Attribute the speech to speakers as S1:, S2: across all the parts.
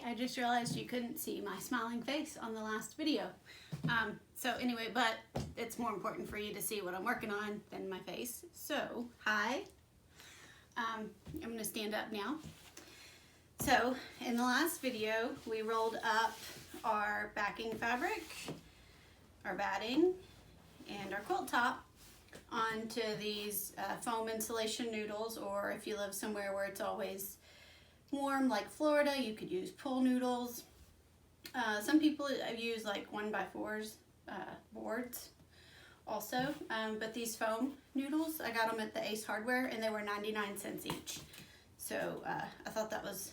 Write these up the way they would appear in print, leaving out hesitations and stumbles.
S1: I just realized you couldn't see my smiling face on the last video. So anyway, but it's more important for you to see what I'm working on than my face. So, hi. I'm gonna stand up now. So, in the last video, we rolled up our backing fabric, our batting, and our quilt top onto these foam insulation noodles, or if you live somewhere where it's always warm like Florida, you could use pool noodles. Some people use like 1x4s boards also, but these foam noodles, I got them at the Ace Hardware and they were 99 cents each. So I thought that was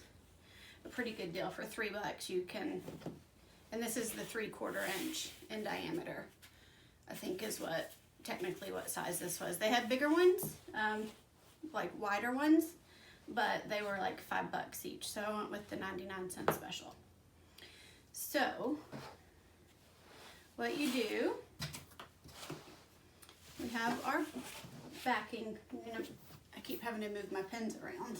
S1: a pretty good deal for $3. You can, and this is the 3/4 inch in diameter, I think is what technically what size this was. They had bigger ones, like wider ones, but they were like $5 each. So I went with the 99-cent special. So what you do, we have our backing. I keep having to move my pins around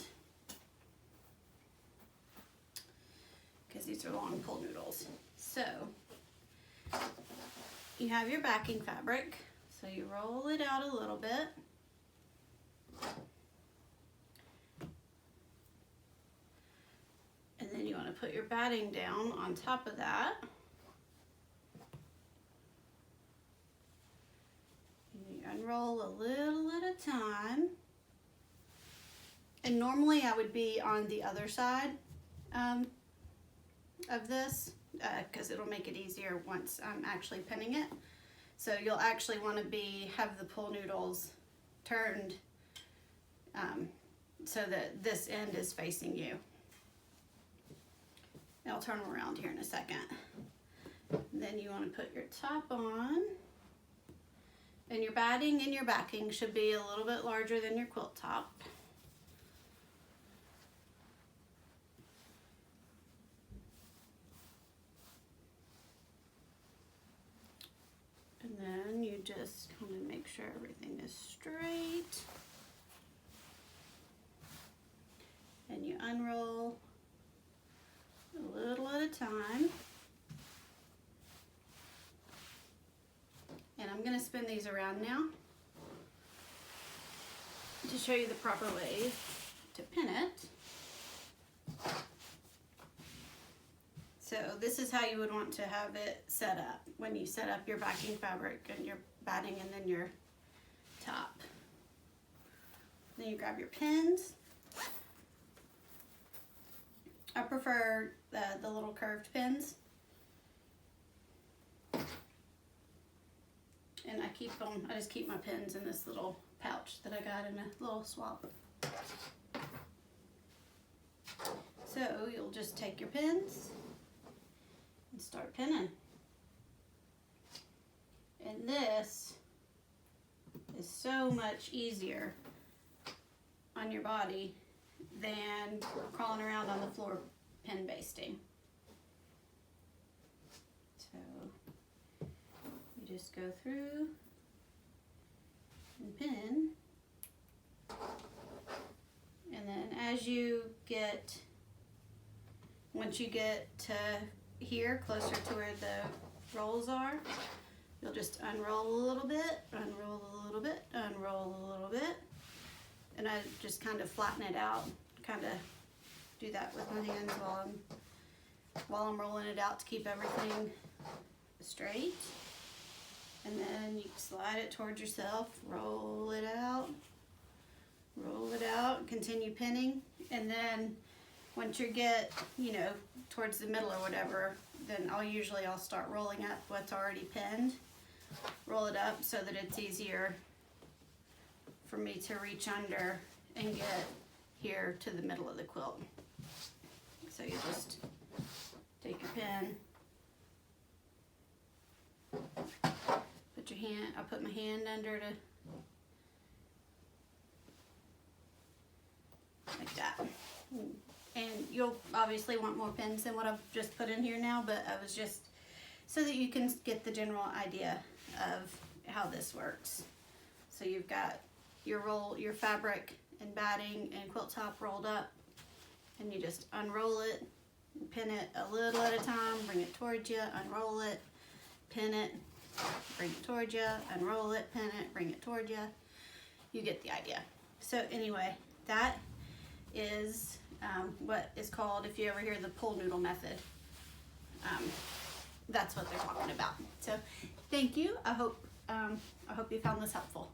S1: because these are long pull noodles. So you have your backing fabric. So you roll it out a little bit. And then you want to put your batting down on top of that. And you unroll a little at a time. And normally I would be on the other side of this because it'll make it easier once I'm actually pinning it. So you'll actually want to have the pull noodles turned so that this end is facing you. And I'll turn them around here in a second. Then you want to put your top on. And your batting and your backing should be a little bit larger than your quilt top. And then you just kind of make sure everything is straight. And you unroll a little at a time. And I'm going to spin these around now to show you the proper way to pin it. So this is how you would want to have it set up when you set up your backing fabric and your batting and then your top. Then you grab your pins. I prefer the little curved pins. And I just keep my pins in this little pouch that I got in a little swap. So you'll just take your pins and start pinning. And this is so much easier on your body than crawling around on the floor pin basting. So you just go through and pin. And then once you get to here, closer to where the rolls are, you'll just unroll a little bit, unroll a little bit, unroll a little bit. And I just kind of flatten it out, kind of do that with my hands while I'm rolling it out to keep everything straight. And then you slide it towards yourself, roll it out, continue pinning. And then once you get, towards the middle or whatever, then I'll start rolling up what's already pinned. Roll it up so that it's easier for me to reach under and get here to the middle of the quilt. So you just take your pin, I put my hand under to, like that. And you'll obviously want more pins than what I've just put in here now, but I was just so that you can get the general idea of how this works. So you've got your fabric and batting and quilt top rolled up, and you just unroll it Pin it a little at a time, bring it towards you, unroll it, pin it, bring it towards you, unroll it, pin it, bring it towards you. You get the idea. So anyway, that is what is called, if you ever hear the pull noodle method, that's what they're talking about. So thank you. I hope you found this helpful.